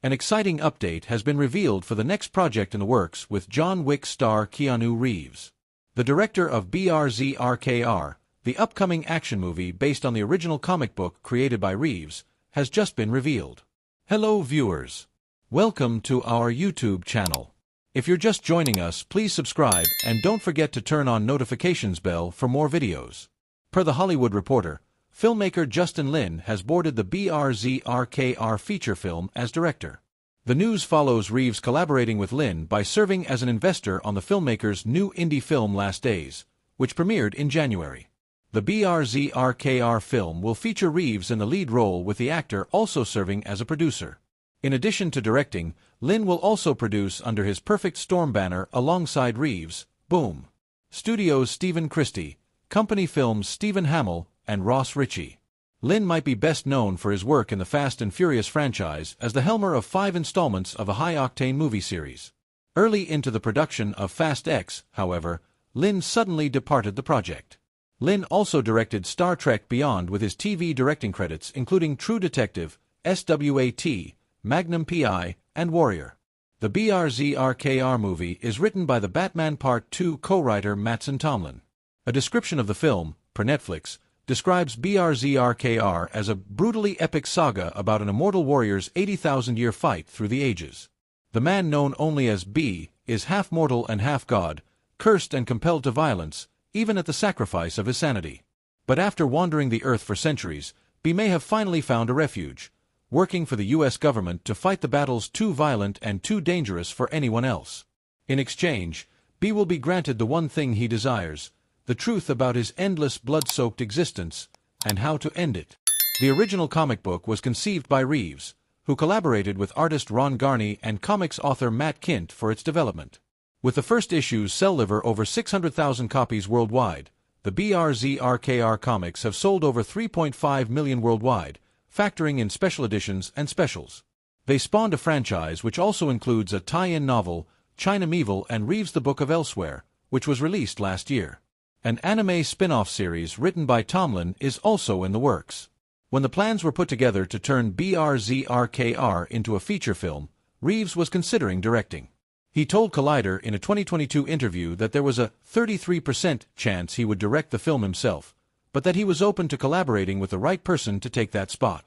An exciting update has been revealed for the next project in the works with John Wick star Keanu Reeves. The director of BRZRKR, the upcoming action movie based on the original comic book created by Reeves, has just been revealed. Hello viewers. Welcome to our YouTube channel. If you're just joining us, please subscribe and don't forget to turn on notifications bell for more videos. Per The Hollywood Reporter, filmmaker Justin Lin has boarded the BRZRKR feature film as director. The news follows Reeves collaborating with Lin by serving as an investor on the filmmaker's new indie film Last Days, which premiered in January. The BRZRKR film will feature Reeves in the lead role, with the actor also serving as a producer. In addition to directing, Lin will also produce under his Perfect Storm banner alongside Reeves, Boom Studios' Stephen Christy, company Films Stephen Hamel, and Ross Richie. Lin might be best known for his work in the Fast and Furious franchise as the helmer of 5 installments of a high-octane movie series. Early into the production of Fast X, however, Lin suddenly departed the project. Lin also directed Star Trek Beyond with his TV directing credits including True Detective, S.W.A.T, Magnum P.I, and Warrior. The BRZRKR movie is written by the Batman Part 2 co-writer Mattson Tomlin. A description of the film, per Netflix, describes BRZRKR as a brutally epic saga about an immortal warrior's 80,000-year fight through the ages. The man known only as B is half mortal and half god, cursed and compelled to violence, even at the sacrifice of his sanity. But after wandering the earth for centuries, B may have finally found a refuge, working for the U.S. government to fight the battles too violent and too dangerous for anyone else. In exchange, B will be granted the one thing he desires: the truth about his endless blood-soaked existence, and how to end it. The original comic book was conceived by Reeves, who collaborated with artist Ron Garney and comics author Matt Kindt for its development. With the first issues sell over 600,000 copies worldwide, the BRZRKR comics have sold over 3.5 million worldwide, factoring in special editions and specials. They spawned a franchise which also includes a tie-in novel, China Meevil and Reeves' The Book of Elsewhere, which was released last year. An anime spin-off series written by Tomlin is also in the works. When the plans were put together to turn BRZRKR into a feature film, Reeves was considering directing. He told Collider in a 2022 interview that there was a 33% chance he would direct the film himself, but that he was open to collaborating with the right person to take that spot.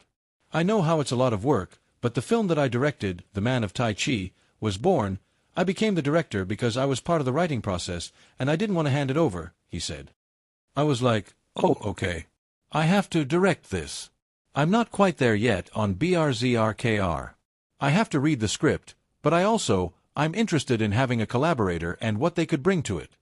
"I know how it's a lot of work, but the film that I directed, The Man of Tai Chi, was born. I became the director because I was part of the writing process, and I didn't want to hand it over," he said. "I was like, oh, okay. I have to direct this. I'm not quite there yet on BRZRKR. I have to read the script, but I'm interested in having a collaborator and what they could bring to it."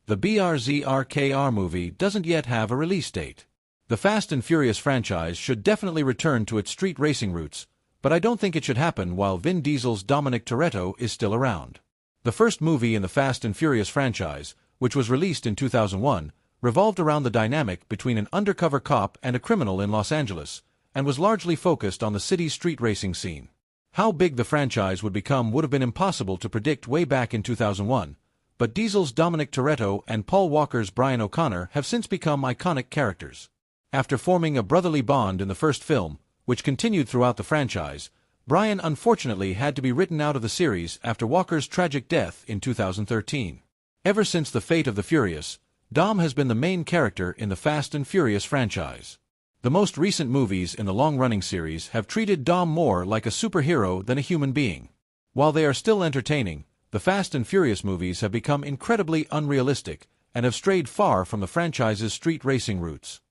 The BRZRKR movie doesn't yet have a release date. The Fast and Furious franchise should definitely return to its street racing roots, but I don't think it should happen while Vin Diesel's Dominic Toretto is still around. The first movie in the Fast and Furious franchise, which was released in 2001, revolved around the dynamic between an undercover cop and a criminal in Los Angeles, and was largely focused on the city's street racing scene. How big the franchise would become would have been impossible to predict way back in 2001, but Diesel's Dominic Toretto and Paul Walker's Brian O'Connor have since become iconic characters. After forming a brotherly bond in the first film, which continued throughout the franchise, Brian unfortunately had to be written out of the series after Walker's tragic death in 2013. Ever since The Fate of the Furious, Dom has been the main character in the Fast and Furious franchise. The most recent movies in the long-running series have treated Dom more like a superhero than a human being. While they are still entertaining, the Fast and Furious movies have become incredibly unrealistic and have strayed far from the franchise's street racing roots.